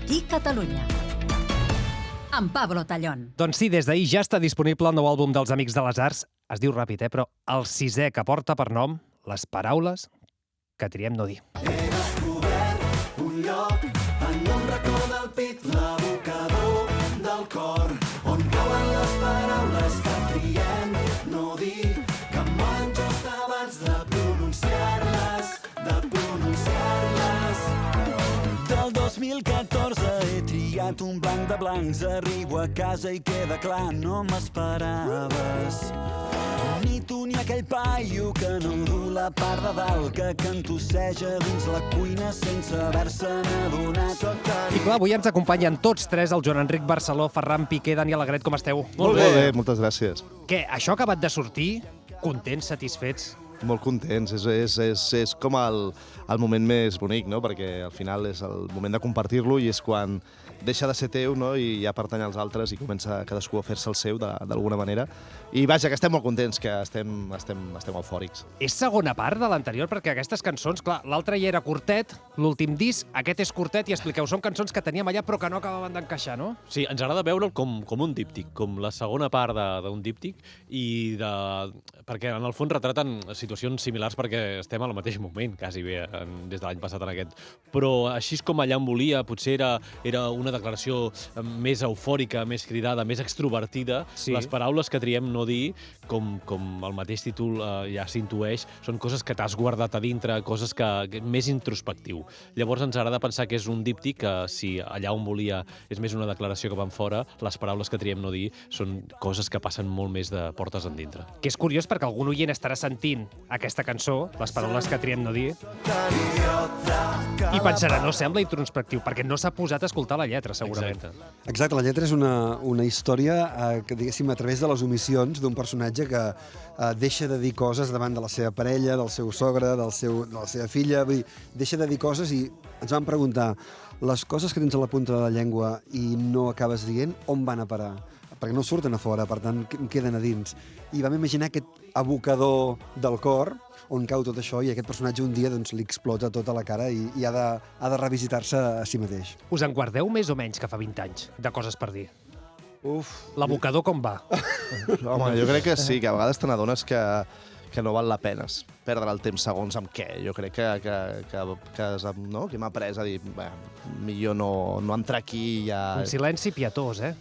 Aquí Catalunya. Amb Pablo Tallón. Doncs sí, des d'ahir ja està disponible el nou àlbum dels Amics de les Arts. Es diu ràpid, però el 6è que porta per nom Les paraules que triem no dir. He descobert un lloc en un racó del pit, l'abocador del cor, on cauen les paraules que triem no dir, que em moren just abans de pronunciar-les, Del 2014 he triat un blanc de blancs, arribo a casa i queda clar, no m'esperaves. Ni tu ni aquell paio que no du la part de dalt, que cantusseja dins la cuina sense haver-se'n adonat. I clar, avui ens acompanyen tots tres, el Joan Enric Barceló, Ferran Piqué, Dani Alegret, com esteu? Molt bé, moltes gràcies. Què, això ha acabat de sortir? Contents, satisfets? Molt contents, és com el moment més bonic, no? Perquè al final és el moment de compartir-lo i és quan deixa de ser teu, no? I ja pertany als altres i comença cadascú a fer-se el seu d'alguna manera. I vaja, que estem molt contents, que estem eufòrics. És segona part de l'anterior, perquè aquestes cançons, clar, l'altre ja era curtet, l'últim disc, aquest és curtet, i expliqueu, són cançons que teníem allà però que no acabaven d'encaixar, no? Sí, ens agrada veure'l com un díptic, com la segona part d'un díptic, perquè en el fons retraten situacions similars perquè estem al mateix moment, quasi bé, des de l'any passat en aquest. Però així com allà em volia, potser era una declaració més eufòrica, més cridada, més extrovertida. Sí. Les paraules que triem no dir, com el mateix títol ja s'intueix, són coses que t'has guardat a dintre, coses que més introspectiu. Llavors ens agrada pensar que és un díptic que si allà on volia és més una declaració que van fora, les paraules que triem no dir són coses que passen molt més de portes endintre. Que és curiós perquè algun oient estarà sentint aquesta cançó, les paraules que triem no dir, i pensarà, no sembla introspectiu, perquè no s'ha posat a escoltar la lletra, segurament. Exacte, la lletra és una història que, diguéssim, a través de les omissions d'un personatge que deixa de dir coses davant de la seva parella, del seu sogre, de la seva filla, vull dir, deixa de dir coses i ens van preguntar les coses que tens a la punta de la llengua i no acabes dient, on van a parar? Perquè no surten a fora, per tant, queden a dins. I vam imaginar aquest abocador del cor, on cau tot això, i aquest personatge un dia li explota tota la cara i ha de revisitar-se a si mateix. Us en guardeu més o menys que fa 20 anys de coses per dir? Uf. L'abocador com va? Home, jo crec que sí, que a vegades te n'adones que no val la pena perdre el temps segons amb què. Jo crec que hem après a dir millor no entrar aquí i ja... Un silenci pietós, eh?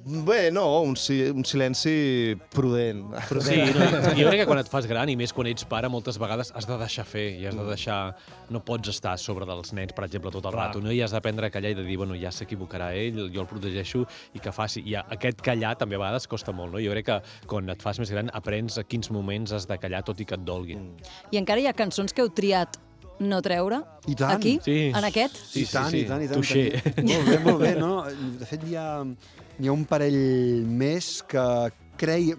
Bé, no, un silenci prudent. Sí, jo crec que quan et fas gran, i més quan ets pare, moltes vegades has de deixar fer i has de deixar... No pots estar a sobre dels nens, per exemple, tot el rato, no? I has d'aprendre a callar i de dir, bueno, ja s'equivocarà ell, jo el protegeixo i que faci. I aquest callar també a vegades costa molt, no? Jo crec que quan et fas més gran aprens a quins moments has de callar tot i que et dolgui. I encara hi ha cançons que heu triat no treure? I tant. Aquí? Sí. En aquest? I tant. Touché. Molt bé, no? De fet, hi ha un parell més que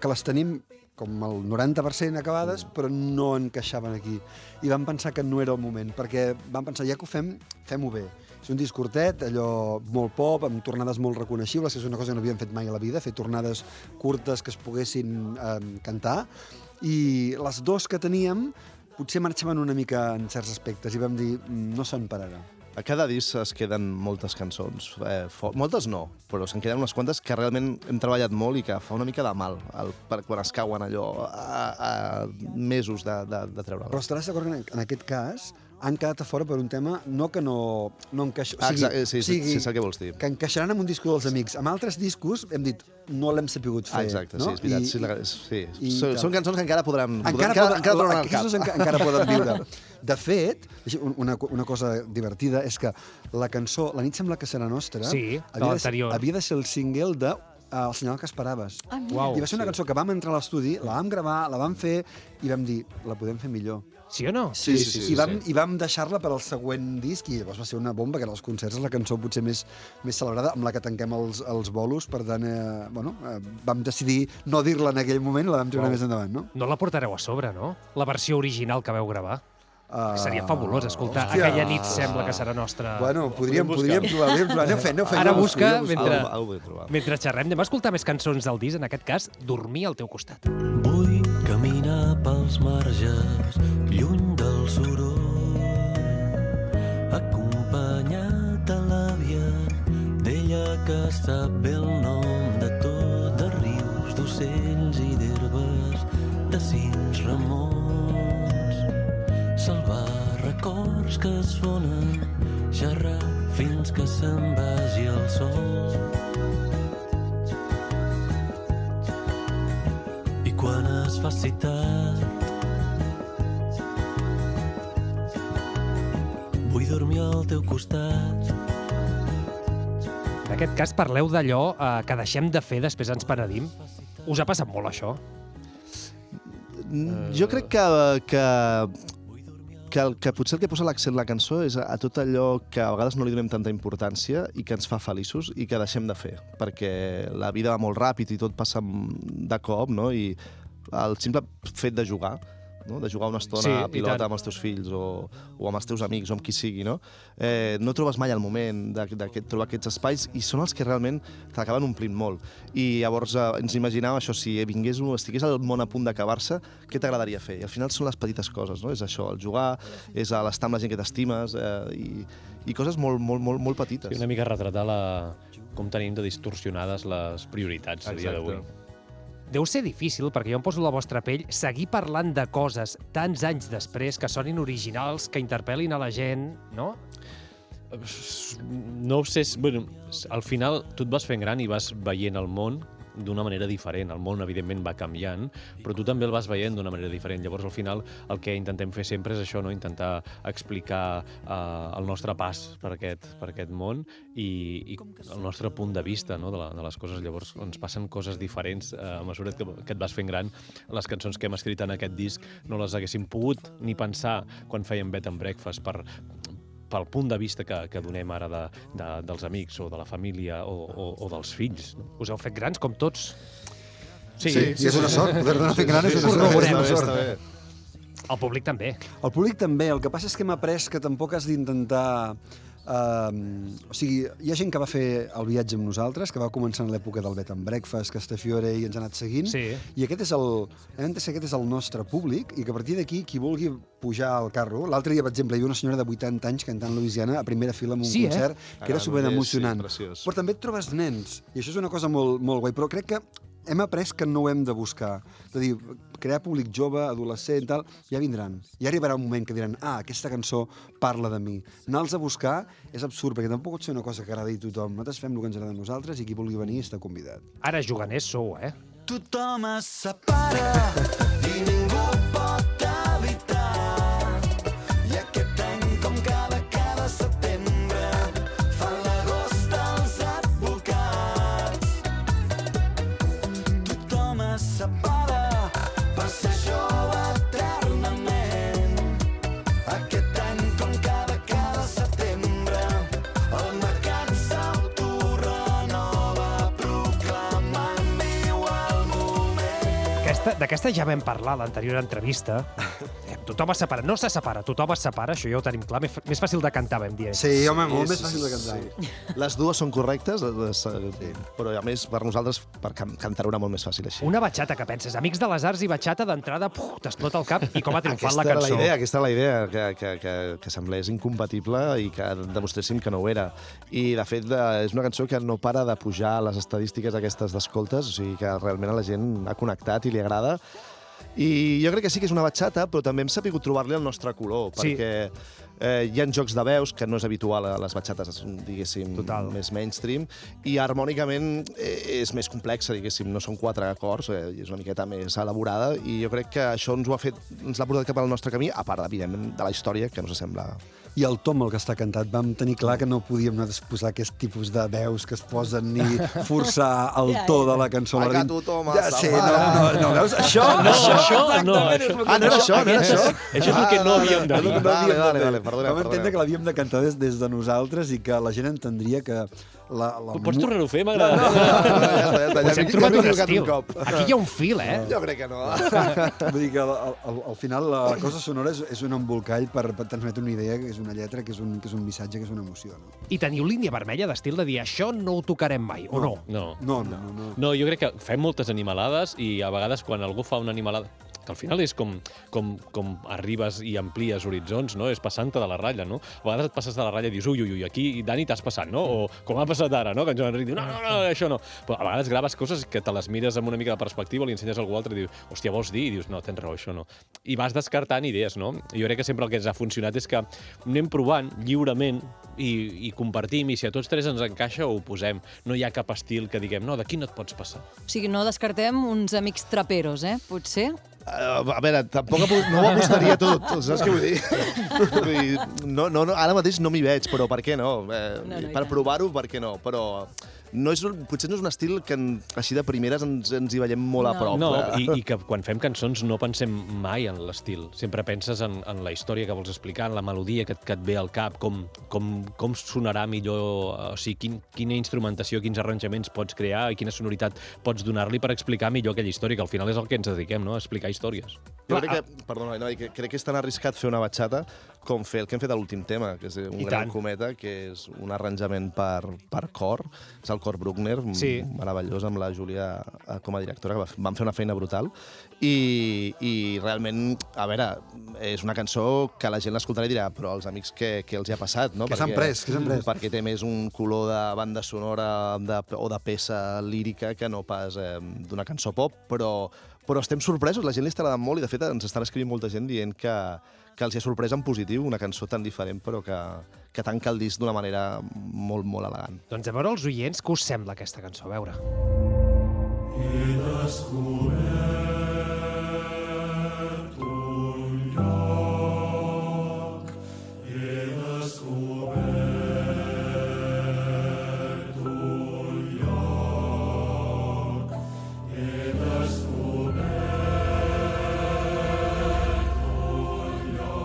les tenim com el 90% acabades, però no encaixaven aquí. I vam pensar que no era el moment, perquè vam pensar, ja que ho fem-ho bé. És un disc curtet, allò molt pop, amb tornades molt reconeixibles, que és una cosa que no havíem fet mai a la vida, fer tornades curtes que es poguessin cantar. I les dos que teníem potser marxaven una mica en certs aspectes i vam dir, no són per ara. A cada disc es queden moltes cançons. Moltes no, però se'n queden unes quantes que realment hem treballat molt i que fa una mica de mal quan es cauen allò a mesos de treure-la. Però estaràs d'acord que en aquest cas han quedat a fora per un tema no encaixa... Sí, és el que vols dir. Que encaixaran en un disco dels Amics. Amb altres discos hem dit, no l'hem sapigut fer. Exacte, no? sí, és veritat. Són cançons que encara podran... Encara poden viure. De fet, una cosa divertida és que la cançó La nit sembla que serà nostra havia de ser el single de El senyal que esperaves. I va ser una cançó que vam entrar a l'estudi, la vam gravar, la vam fer i vam dir, la podem fer millor. Sí o no? Sí. I vam deixar-la per al següent disc i llavors va ser una bomba, que als concerts és la cançó potser més celebrada, amb la que tanquem els bolos, per tant, vam decidir no dir-la en aquell moment i la vam treure més endavant, no? No la portareu a sobre, no? La versió original que vau gravar? Seria fabulós escoltar Aquella nit sembla que serà nostra. Bueno, podríem provar. Aneu fent. Ara busca, mentre xerrem, anem a escoltar més cançons del disc, en aquest cas, Dormir al teu costat. Vull caminar pels marges, lluny del soroll, acompanyat de l'àvia sap bé el nom de tot, de rius, d'ocells i d'herbes, de cims remons. Salvar records que es fonen, xerrar fins que se'n vagi el sol. I quan es faci tard, vull dormir al teu costat. En aquest cas parleu d'allò que deixem de fer, després ens penedim. Us ha passat molt, això? Jo crec que potser el que posa l'accent la cançó és a tot allò que a vegades no li donem tanta importància i que ens fa feliços i que deixem de fer, perquè la vida va molt ràpid i tot passa de cop, no? I el simple fet de jugar, no? De jugar una estona a pilota amb els teus fills o amb els teus amics o amb qui sigui, no? No trobes mai el moment de trobar aquests espais i són els que realment t'acaben omplint molt. I llavors ens imaginàvem això, si estigués el món a punt d'acabar-se, què t'agradaria fer? I al final són les petites coses, no? És això, el jugar, és l'estar amb la gent que t'estimes i coses molt petites. Sí, una mica retratar com tenim de distorsionades les prioritats a dia d'avui. Deu ser difícil, perquè jo em poso la vostra pell, seguir parlant de coses tants anys després que sonin originals, que interpel·lin a la gent, no? No ho sé, bueno, al final tu et vas fent gran i vas veient el món d'una manera diferent. El món, evidentment, va canviant, però tu també el vas veient d'una manera diferent. Llavors, al final, el que intentem fer sempre és això, no? Intentar explicar el nostre pas per aquest món i el nostre punt de vista, no? de les coses. Llavors, ens passen coses diferents a mesura que et vas fent gran. Les cançons que hem escrit en aquest disc no les haguéssim pogut ni pensar quan fèiem Bed and Breakfast pel punt de vista que donem ara dels amics o de la família o dels fills. No? Us heu fet grans, com tots. Sí, i és una sort. Poder-ne fer gran és una sort. El públic també. El públic també. El que passa és que hem après que tampoc has d'intentar... o sigui, hi ha gent que va fer el viatge amb nosaltres, que va començar en l'època del Bed and Breakfast, que Estefiore i ens ha anat seguint, i aquest és el nostre públic, i que a partir d'aquí, qui vulgui pujar al carro... L'altre dia, per exemple, hi havia una senyora de 80 anys cantant Louisiana a primera fila en un concert, que era super emocionant. Però també et trobes nens, i això és una cosa molt guai, però crec que hem après que no ho hem de buscar. De dir, crear públic jove, adolescent, tal, ja vindran. Ja arribarà un moment que diran, aquesta cançó parla de mi. Anar-los a buscar és absurd, perquè tampoc pot ser una cosa que agradi a tothom. Nosaltres fem el que ens agrada a nosaltres i qui vulgui venir està convidat. Ara juganers sou, eh? Tothom es separa i ningú pot evitar. I aquest any, com cada setembre, fan l'agost els advocats. Tothom es separa per ser jove eternament. Aquest any, com cada setembre, el mercat s'autorenova proclamant viu el moment. D'aquesta ja vam parlar a l'anterior entrevista. Tothom es separa. No se separa, tothom es separa, això ja ho tenim clar. Més fàcil de cantar, vam dir. Sí, home, molt més fàcil de cantar. Les dues són correctes, però a més per nosaltres cantar una molt més fàcil així. Una batxata, que penses? Amics de les Arts i batxata d'entrada, t'explota el cap i com ha triomfat la cançó. Aquesta era la idea, que semblés incompatible i que demostréssim que no ho era. I, de fet, és una cançó que no para de pujar les estadístiques aquestes d'escoltes, o sigui que realment a la gent ha connectat i li agrada. I jo crec que sí que és una batxata, però també hem sabut trobar-li el nostre color, perquè hi ha jocs de veus, que no és habitual a les batxates, diguéssim, més mainstream, i harmònicament és més complexa, diguéssim, no són 4 acords, és una miqueta més elaborada, i jo crec que això ens l'ha portat cap al nostre camí, a part, evidentment, de la història, que no s'assembla. I el to amb el que està cantat, vam tenir clar que no podíem posar aquest tipus de veus que es posen ni forçar el to de la cançó. Ai, que tothom no, veus? Això no era això. Això és el que no havíem de dir. Vale, perdona. Vam entendre que l'havíem de cantar des de nosaltres i que la gent entendria que... Pots tornar-ho a fer? M'agrada. Ja hem trobat un estil. Aquí hi ha un fil, eh? Jo crec que no. Vull dir que al final la cosa sonora és un embolcall per transmetre una idea, que és una lletra, que és un missatge, que és una emoció. I teniu línia vermella d'estil de dir això no ho tocarem mai, o no? No, jo crec que fem moltes animalades i a vegades quan algú fa una animalada que al final és com arribes i amplies horitzons, no? És passant-te de la ratlla, no? A vegades et passes de la ratlla i dius, ui, aquí, Dani, t'has passat, no? O com ha passat ara, no? Que en Joan Enric diu, no, això no. Però a vegades graves coses que te les mires amb una mica de perspectiva, li ensenyes a algú altre i dius, hòstia, vols dir? I dius, no, tens raó, això no. I vas descartant idees, no? Jo crec que sempre el que ens ha funcionat és que anem provant lliurement i compartim, i si a tots tres ens encaixa, ho posem. No hi ha cap estil que diguem, no, d'aquí no et pots passar. O sigui, no descartem uns amics traperos, potser? A veure, tampoc no ho apostaria tot, saps què vull dir? Vull dir, no, ara mateix no m'hi veig, però per què no? Per provar-ho, per què no? Però potser no és un estil que així de primeres ens hi veiem molt a prop. No, i que quan fem cançons no pensem mai en l'estil. Sempre penses en la història que vols explicar, en la melodia que et ve al cap, com sonarà millor, o sigui, quina instrumentació, quins arranjaments pots crear i quina sonoritat pots donar-li per explicar millor aquella història, que al final és el que ens dediquem, no? A explicar històries. Jo crec que és tan arriscat fer una batxata com fer el que hem fet a l'últim tema, que és un gran cometa, que és un arranjament per cor. És el cor Bruckner, meravellós, amb la Júlia com a directora, que van fer una feina brutal. I realment, a veure, és una cançó que la gent l'escoltarà i dirà, però als amics què els hi ha passat, no? Què s'han pres? Perquè té més un color de banda sonora o de peça lírica que no pas d'una cançó pop, però estem sorpresos, la gent li està agradant molt i de fet ens estan escrivint molta gent dient que els hi ha sorprès en positiu, una cançó tan diferent però que tanca el disc d'una manera molt, molt elegant. Doncs a veure els oients, què us sembla aquesta cançó? A veure. He descobert un lloc, he descobert un lloc, he descobert un lloc.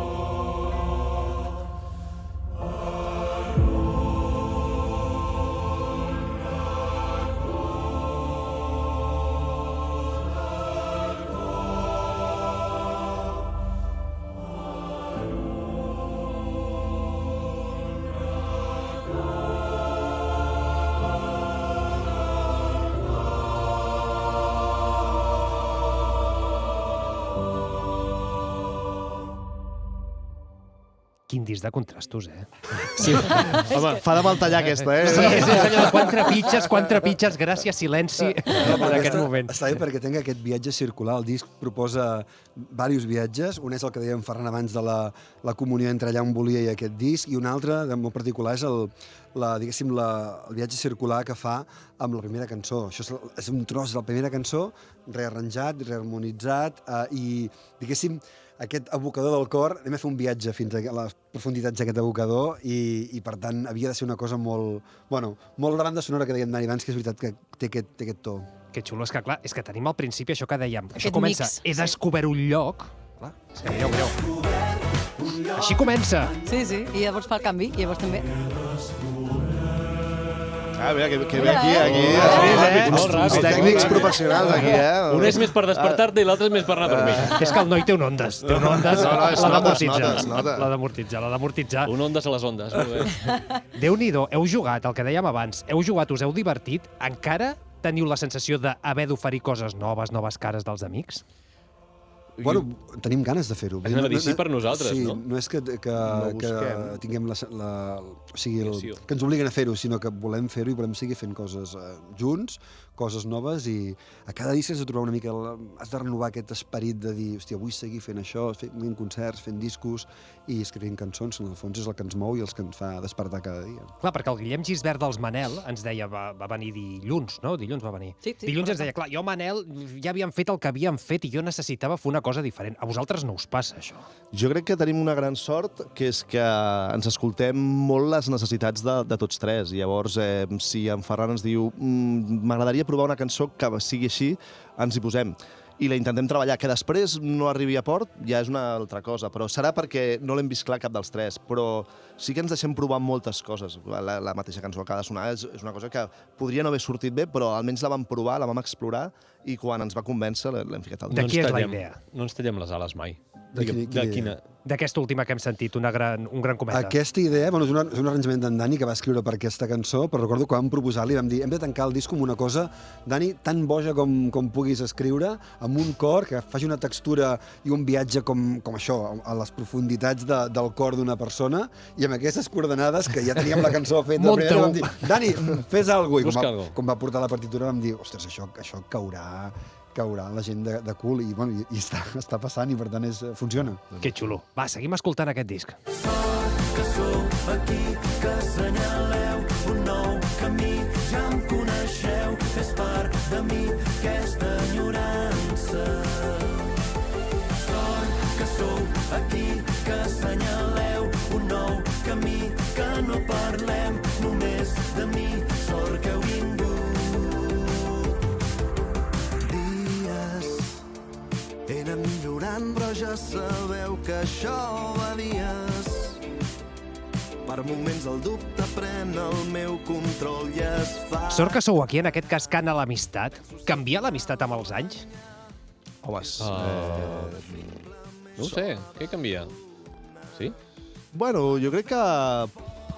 Quin disc de contrastos, Sí. Home, fa de mal tallar aquesta, Sí, és allò de quan trepitges, gràcies, silenci, en aquest moment. Està bé perquè tinc aquest viatge circular. El disc proposa diversos viatges. Un és el que dèiem Ferran abans de la comunió entre allà on volia i aquest disc, i un altre, de molt particular, és el viatge circular que fa amb la primera cançó. Això és un tros de la primera cançó, rearranjat, reharmonitzat, i, diguéssim, aquest abocador del cor, anem a fer un viatge fins a les profunditats d'aquest abocador i per tant, havia de ser una cosa molt la banda sonora que dèiem Dani abans, que és veritat que té aquest to. Que xulo, és que clar, és que tenim al principi això que dèiem. Aquest Això comença, mix. he descobert un lloc. Clar, és que mireu. Així comença. Sí, i llavors fa el canvi, i llavors també. Mira, que ve aquí. Uns tècnics professionals aquí, Un és més per despertar-te i l'altre és més per anar a dormir. És que el noi té un ondes. Té un ondes, és l'ha notes. d'amortitzar. Un ondes a les ondes. Molt bé. Déu-n'hi-do, heu jugat, el que dèiem abans, us heu divertit, encara teniu la sensació d'haver d'oferir coses noves cares dels amics? Bueno, tenim ganes de fer-ho. Anava a dir sí per nosaltres, sí, no? No és que tinguem que ens obliguen a fer-ho, sinó que volem fer-ho i volem seguir fent coses junts, coses noves, i a cada disc has de trobar una mica... Has de renovar aquest esperit de dir, hòstia, vull seguir fent això, fent concerts, fent discos i escrivint cançons, que en el fons és el que ens mou i el que ens fa despertar cada dia. Clar, perquè el Guillem Gisbert dels Manel ens deia, va venir dilluns, no? Dilluns va venir. Sí, Dilluns ens deia, clar, jo, Manel, ja havíem fet el que havíem fet i jo necessitava fer una cosa diferent. A vosaltres no us passa, això? Jo crec que tenim una gran sort, que és que ens escoltem molt les necessitats de tots tres. I llavors, si en Ferran ens diu m'agradaria provar una cançó que sigui així, ens hi posem. I la intentem treballar. Que després no arribi a port ja és una altra cosa, però serà perquè no l'hem vist clar cap dels tres. Però sí que ens deixem provar moltes coses. La mateixa cançó que ha de sonar és una cosa que podria no haver sortit bé, però almenys la vam provar, la vam explorar, i quan ens va convèncer l'hem ficat al disc. De qui és la idea? No ens tallem les ales mai. De quina idea? d'aquesta última que hem sentit, un gran cometa? Aquesta idea, és un arranjament d'en Dani que va escriure per aquesta cançó, però recordo que vam proposar-li, vam dir, hem de tancar el disc amb una cosa, Dani, tan boja com puguis escriure, amb un cor que faci una textura i un viatge com això, a les profunditats del cor d'una persona, i amb aquestes coordenades, que ja teníem la cançó feta, vam dir, Dani, fes alguna cosa. I com va portar la partitura vam dir, ostres, això caurà la gent de cul i està passant i per tant funciona. Que xulo. Va, seguim escoltant aquest disc. Que sou aquí, que assenyaleu un nou camí, ja em coneixeu, és part de mi aquesta enyorança. Sort que sou aquí, que assenyaleu un nou camí, que no parlem només de mi, sort que heu vingut. He anat millorant, però ja sabeu que això va dies. Per moments el dubte pren el meu control i es fa... Sort que sou aquí, en aquest cas, cana l'amistat. Canvia l'amistat amb els anys? Homes... No ho sé, què canvia? Sí? Bueno, jo crec que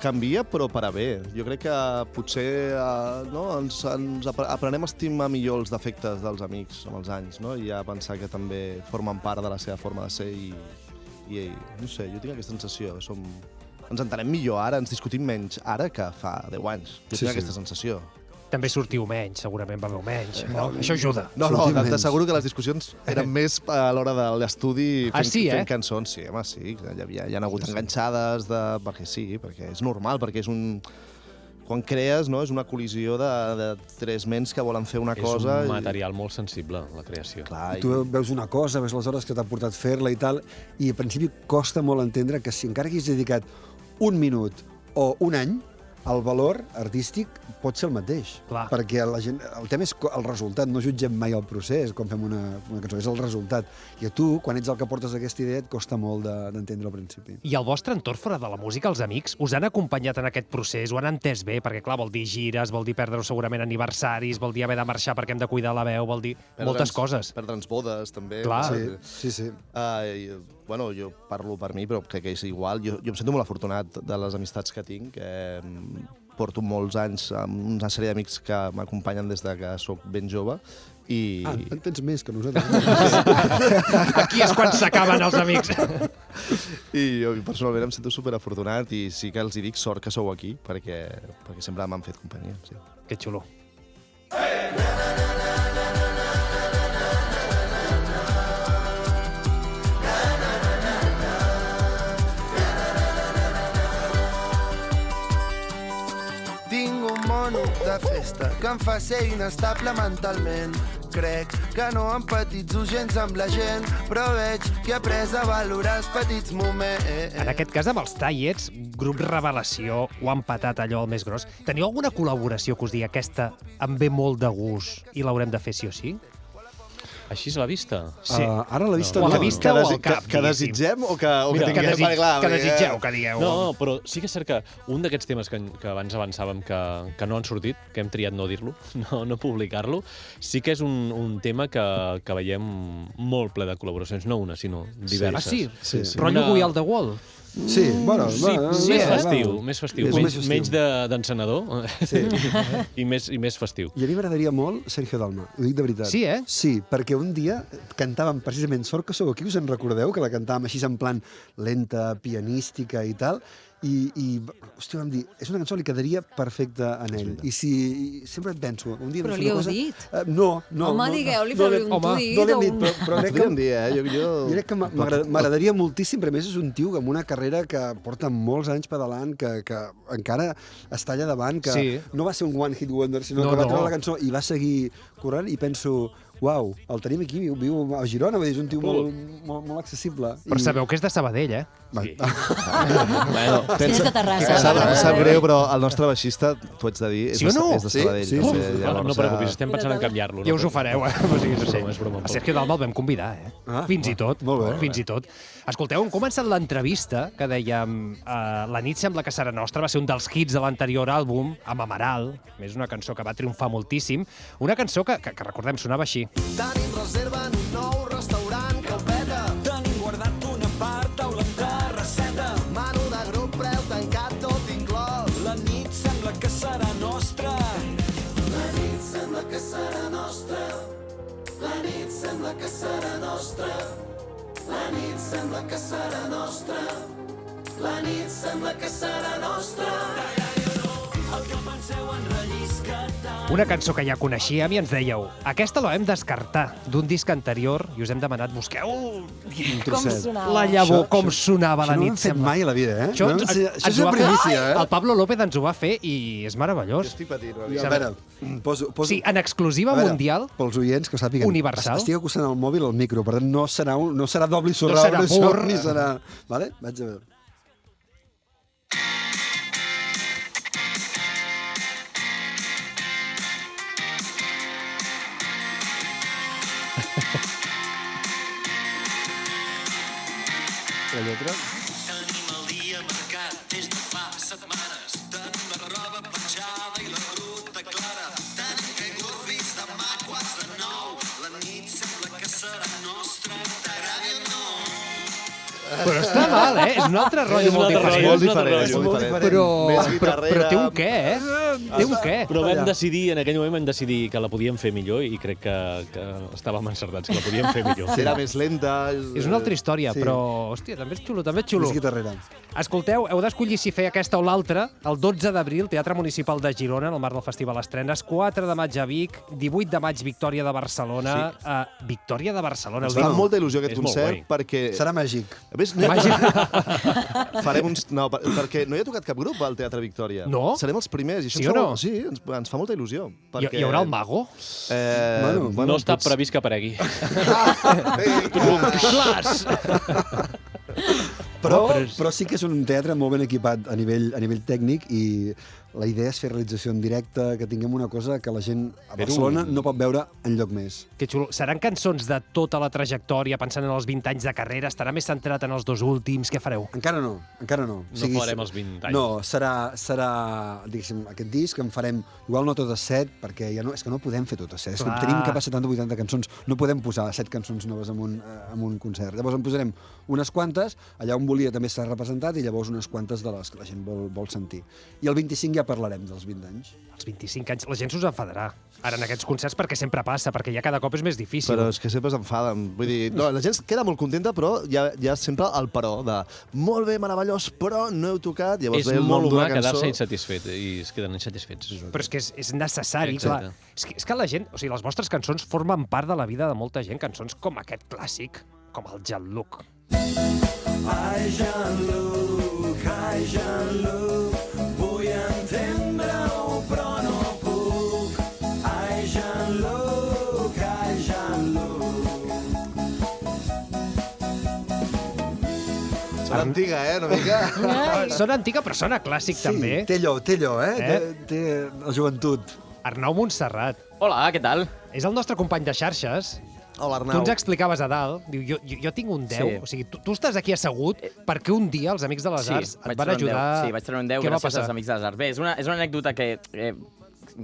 canvia, però per a bé. Jo crec que potser ens aprenem a estimar millor els defectes dels amics amb els anys, no? I a pensar que també formen part de la seva forma de ser i no sé, jo tinc aquesta sensació. Ens entenem millor ara, ens discutim menys ara que fa 10 anys. Jo tinc aquesta sensació. També sortiu menys, segurament beveu menys. No? Això ajuda. No, t'asseguro que les discussions eren més a l'hora de l'estudi fent cançons. Sí, home, sí. Hi ha hagut enganxades perquè és normal, perquè és un... Quan crees, no, és una col·lisió de tres ments que volen fer una cosa... És un material molt sensible, la creació. Clar, tu veus una cosa, veus les hores que t'ha portat fer-la i tal, i al principi costa molt entendre que si encara haguis dedicat un minut o un any, el valor artístic pot ser el mateix. Clar. Perquè el tema és el resultat, no jutgem mai el procés quan fem una cançó, és el resultat. I a tu, quan ets el que portes aquesta idea, et costa molt d'entendre al principi. I el vostre entorn fora de la música, els amics, us han acompanyat en aquest procés, ho han entès bé? Perquè, clar, vol dir gires, vol dir perdre segurament aniversaris, vol dir haver de marxar perquè hem de cuidar la veu, vol dir moltes coses. Perdre'ns bodes, també. Clar. Sí. Bueno, jo parlo per mi, però crec que és igual. Jo em sento molt afortunat de les amistats que tinc. Porto molts anys amb una sèrie d'amics que m'acompanyen des de que sóc ben jove. En tens més que nosaltres. Aquí és quan s'acaben els amics. I jo personalment em sento superafortunat i sí que els hi dic sort que sou aquí, perquè sempre m'han fet companyia. Sí. Que xulo. De festa que em fa ser inestable mentalment. Crec que no empatitzo gens amb la gent, però veig que he après a valorar els petits moments. En aquest cas, amb els Tallets, grup revelació, ho han patat allò el més gros. Teniu alguna col·laboració que us digui aquesta em ve molt de gust i l'haurem de fer sí o sí? Així és la vista? Sí. Ara la vista o a la vista o al cap. Que desitgem o que tinguem? Que desitgeu, que digueu. No, però sí que és cert que un d'aquests temes que abans avançàvem que no han sortit, que hem triat no dir-lo, no publicar-lo, sí que és un tema que veiem molt ple de col·laboracions, no una, sinó diverses. Sí. Rotllo We Are The Wall. Sí, bueno... Més festiu. Menys d'encenedor i més festiu. I a mi m'agradaria molt Sergio Dalma, ho dic de veritat. Sí, eh? Sí, perquè un dia cantàvem precisament Sort que sou aquí, us en recordeu? Que la cantàvem així en plan lenta, pianística i tal, i hòstia, vam dir, és una cançó que li quedaria perfecta en ell. I si sempre et penso, un dia... Però li heu dit? No. Home, digueu-li, feu-li un tuit. No li hem dit, però crec que m'agradaria moltíssim, però a més és un tio amb una carrera que porta molts anys pedalant, que encara està allà davant, que no va ser un one hit wonder, sinó que va treure la cançó i va seguir corrent, i penso... Uau, el tenim aquí, viu a Girona, és un tio molt accessible. Però sabeu que és de Sabadell, eh? Sí. És de Terrassa. Sap greu, però el nostre baixista, t'ho haig de dir, és de Sabadell. No preocupis, estem pensant en canviar-lo. Ja us ho fareu, eh? A Sergio Dalma el vam convidar, eh? Fins i tot. Fins i tot. Escolteu, hem començat l'entrevista que dèiem La nit sembla que serà nostra, va ser un dels hits de l'anterior àlbum, amb Amaral, és una cançó que va triomfar moltíssim, una cançó que recordem, sonava així. Tenim reserva en un nou restaurant que ho peta. Tenim guardat una part taula amb La nit sembla que serà nostra. La nit sembla que serà nostra. El que penseu en rellisca tant. Una cançó que ja coneixíem i ens dèieu aquesta la hem descartar d'un disc anterior i us hem demanat, busqueu Com sonava? la llavor, Això- com sonava la Això no ho nit. hem fet sembla. mai a la vida, eh? Això, No, ens això és ho una va fer- primícia, eh? El Pablo López ens ho va fer i és meravellós. Estic patint. A veure, poso... Sí, en exclusiva A veure, mundial. Pels oients que ho sàpiguen. Universal. Estic acostant el mòbil al micro, per tant no serà doble i No surround, serà això, pur. ni serà... Vale? Vaig a veure. La lletra? Tenim el dia marcat des de fa setmanes. Tenim la roba penjada i la ruta clara. Tenim caigut fins demà a quarts de 9. La nit sembla que serà nostra. T'agradi o no? Però està mal, eh? És un altre rotllo molt diferent. Molt diferent, molt diferent. Però té un què, eh? Té un què. Però vam decidir, en aquell moment vam decidir que la podíem fer millor i crec que estàvem encertats, que la podíem fer millor. Serà més lenta. És una altra història, Sí. però, hòstia, també és xulo, també és xulo. Més guitarrera. Escolteu, heu d'escollir si fer aquesta o l'altra. El 12 d'abril, Teatre Municipal de Girona, en el marc del Festival Estrenes. 4 de maig a Vic, 18 de maig, Victòria de Barcelona. Victòria de Barcelona. Ens Us fa dic, molta il·lusió aquest És molt concert guai. perquè... Serà màgic. A més, farem uns... No, perquè no hi ha tocat cap grup al Teatre Victòria. No? Serem els primers. I això Sí ens o fa no? molt- Sí, ens fa molta il·lusió. hi haurà el Mago? Bueno, No està previst que aparegui. Però sí que és un teatre molt ben equipat a nivell tècnic i la idea és fer realització en directe, que tinguem una cosa que la gent a Barcelona no pot veure enlloc més. Que xulo. Seran cançons de tota la trajectòria, pensant en els 20 anys de carrera? Estarà més centrat en els dos últims? Què fareu? Encara no, encara no. No farem els 20 anys. No, serà diguéssim, aquest disc en farem, igual no totes 7, perquè ja no, és que no podem fer totes 7. És que Clar. tenim cap a 70 o 80 cançons, no podem posar 7 cançons noves en un concert. Llavors en posarem unes quantes, allà on volia també estar representat, i llavors unes quantes de les que la gent vol sentir. I el 25 ja parlarem dels 20 anys. Els 25 anys, la gent s'us enfadarà. Ara, en aquests concerts, perquè sempre passa, perquè ja cada cop és més difícil. Però és que sempre s'enfaden. Vull dir, no, la gent queda molt contenta, però hi ha sempre el però de molt bé, meravellós, però no heu tocat. Llavors És ve el molt nom d'una humà cançó. quedar-se insatisfet i es queden insatisfets. Però és que és necessari, Exacte. clar. És que la gent, o sigui, les vostres cançons formen part de la vida de molta gent. Cançons com aquest clàssic, com el Jean-Luc. Ai, Jean-Luc, vull entendre-ho, però no puc. Ai, Jean-Luc, Sona antiga, una mica. Sona antiga, però sona clàssic, també. Té allò, té la joventut. Arnau Montserrat. Hola, què tal? És el nostre company de xarxes. Hola, Tu Arnau. ens explicaves a dalt, diu, jo tinc un 10, Sí. o sigui, tu estàs aquí assegut perquè un dia els Amics de les Arts et van ajudar... Sí, vaig treure un 10 Què va gràcies passar? als Amics de les Arts. Bé, és una anècdota que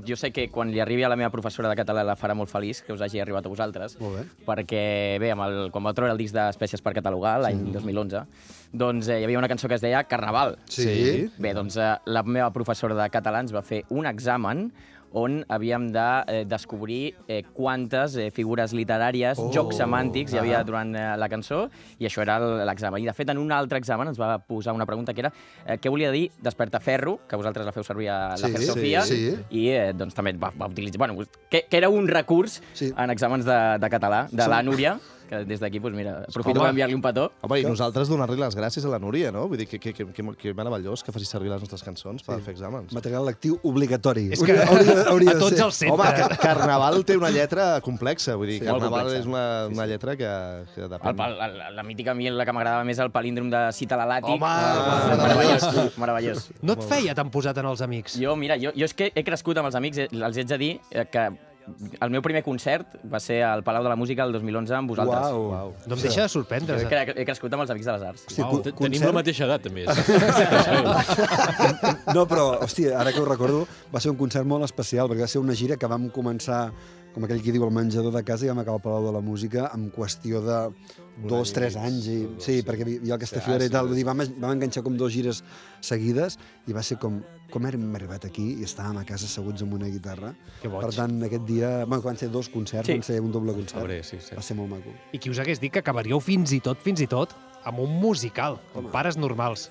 jo sé que quan li arribi a la meva professora de català la farà molt feliç, que us hagi arribat a vosaltres, Molt bé. perquè, bé, quan va treure el disc d'Espècies per catalogar, l'any 2011, doncs hi havia una cançó que es deia Carnaval. Sí. Bé, doncs la meva professora de català ens va fer un examen on havíem de descobrir quantes figures literàries, jocs semàntics hi havia durant la cançó, i això era l'examen. I, de fet, en un altre examen ens va posar una pregunta que era què volia dir Despertaferro, que vosaltres la feu servir a la Sofia, sí. i doncs també va utilitzar... Bueno, que era un recurs Sí. en exàmens de català, de la Núria, que des d'aquí, doncs mira, aprofito per enviar-li un petó. Home, i nosaltres donar-li les gràcies a la Núria, no? Vull dir, que meravellós que facis servir les nostres cançons per fer exàmens. Material lectiu obligatori. És que hauria a de tots ser. els Home, centres... Carnaval té una lletra complexa, vull dir, Sí, molt Carnaval complexa. és una lletra que depèn. La mítica a mi, la que m'agradava més, el palíndrom de Cita l'Alàtic. Home, meravellós, meravellós. No et feia tan posat en els Amics? Jo, mira, jo és que he crescut amb els amics, els haig de dir que el meu primer concert va ser al Palau de la Música el 2011 amb vosaltres. Uau. No em deixa de sorprendre. He crescut amb els Amics de les Arts. Hosti, Tenim concert? la mateixa edat, també. No, però, hòstia, ara que ho recordo, va ser un concert molt especial, perquè va ser una gira que vam començar com aquell qui diu, al menjador de casa, i vam acabar al Palau de la Música en qüestió de 2-3 anys. Sí, perquè hi havia aquesta fira i tal. Vull dir, vam enganxar com 2 gires seguides i va ser com hem arribat aquí i estàvem a casa asseguts amb una guitarra. Per tant, aquest dia... Van ser 2 concerts, van ser un doble concert. Va ser molt maco. I qui us hagués dit que acabaríeu fins i tot, amb un musical, com Pares Normals.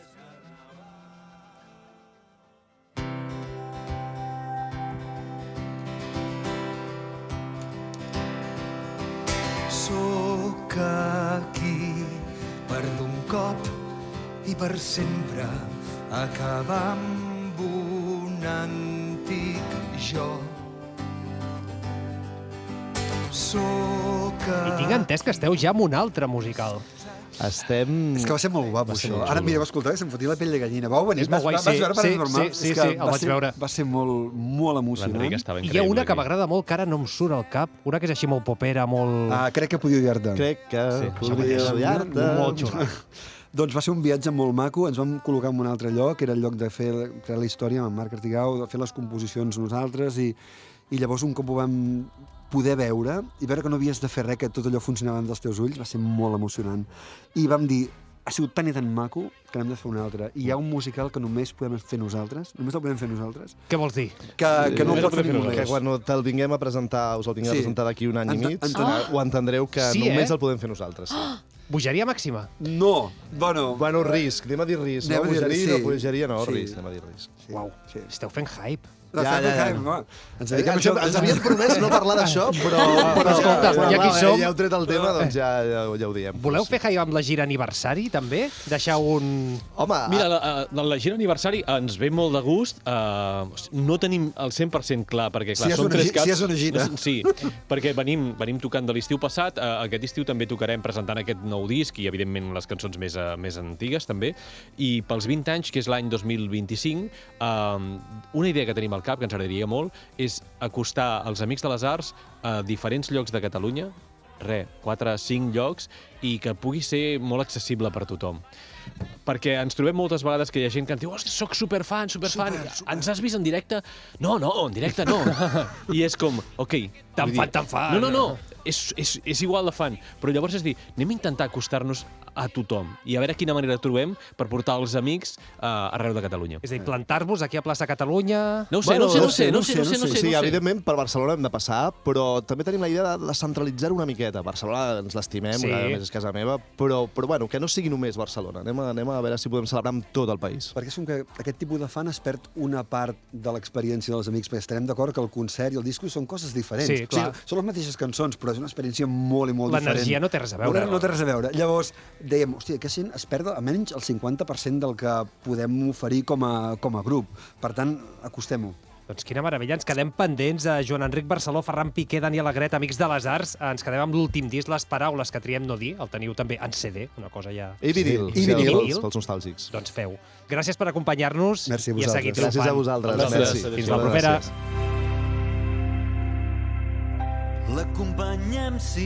Sóc aquí per d'un cop i per sempre acabar amb un antic jo. I tinc entès que esteu ja en un altre musical. Estem... És que va ser molt guapo, això. Ara, mira, escoltava, se'm fotia la pell de gallina. Vau venir? Vas veure Pares Normals? Sí, el vaig veure. Va ser molt emocionant. I hi ha una que m'agrada molt, que ara no em surt al cap, una que és així molt popera, molt... Crec que podia odiar-te. Crec que podria odiar-te. Molt xula. Doncs va ser un viatge molt maco, ens vam col·locar en un altre lloc, era el lloc de fer la història amb en Marc Artigau, de fer les composicions nosaltres, i llavors un cop ho vam poder veure, i veure que no havies de fer res, que tot allò funcionava dels teus ulls, va ser molt emocionant. I vam dir, ha sigut tan i tan maco que n'hem de fer un altre. I hi ha un musical que només podem fer nosaltres, només el podem fer nosaltres. Què vols dir? Que no el pot fer ningú més. Que quan te'l vinguem a presentar, us el vinguem a presentar d'aquí un any i mig, ho entendreu que només el podem fer nosaltres. Bogeria màxima? No. Bueno, risc. Anem a dir risc. No, bogeria no, risc. Anem a dir risc. Uau, esteu fent hype. Ens havien promès no parlar d'això, però escolta, ja que hi som... Ja heu tret el tema, doncs ja ho diem. Voleu fer hype amb la gira aniversari, també? Deixar un... Home... Mira, la gira aniversari ens ve molt de gust. No tenim el 100% clar, perquè clar, són 3 caps... Si és una gira. Sí, perquè venim tocant de l'estiu passat. Aquest estiu també tocarem presentant aquest nou disc i, evidentment, les cançons més antigues, també. I pels 20 anys, que és l'any 2025, una idea que tenim al cap, que ens agradaria molt, és acostar els Amics de les Arts a diferents llocs de Catalunya, 4-5 llocs, i que pugui ser molt accessible per tothom. Perquè ens trobem moltes vegades que hi ha gent que ens diu «Ostres, soc superfan, ens has vist en directe?» No, en directe no. I és com, ok... Tan fan. No, és igual de fan. Però llavors és dir, anem a intentar acostar-nos a tothom i a veure quina manera trobem per portar els amics arreu de Catalunya. És a dir, plantar-vos aquí a plaça Catalunya... No ho sé. Sí, evidentment per Barcelona hem de passar, però també tenim la idea de centralitzar una miqueta. Barcelona ens l'estimem, a més és casa meva, però bueno, que no sigui només Barcelona. Anem a veure si podem celebrar amb tot el país. Perquè és com que aquest tipus de fan es perd una part de l'experiència dels amics, perquè estarem d'acord que el concert i el disco són coses diferents. Sí, clar. Són les mateixes cançons, però és una experiència molt i molt diferent. L'energia no té res a veure. No té res a veure. Llavors, dèiem, hòstia, que es perd almenys el 50% del que podem oferir com a grup. Per tant, acostem-ho. Doncs quina meravella, ens quedem pendents de Joan Enric Barceló, Ferran Piqué, Daniel Agret, Amics de les Arts. Ens quedem amb l'últim disc, Les paraules que triem no dir. El teniu també en CD, una cosa ja... I vinil. Pels nostàlgics. Doncs feu. Gràcies per acompanyar-nos. Merci a vosaltres. I a seguir triomfant. Gràcies a vosaltres. Fins la propera. L'acompanyem, sí,